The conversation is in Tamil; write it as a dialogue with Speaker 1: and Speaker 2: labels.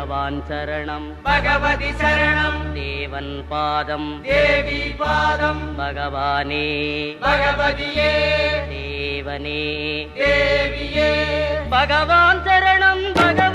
Speaker 1: பகவான் சரணம்
Speaker 2: பகவதி சரணம்
Speaker 1: தேவன் பாதம்
Speaker 2: தேவி பாதம்
Speaker 1: பகவானே
Speaker 2: பகவதியே
Speaker 1: தேவனே
Speaker 2: தேவியே
Speaker 1: பகவான் சரணம் பகவான்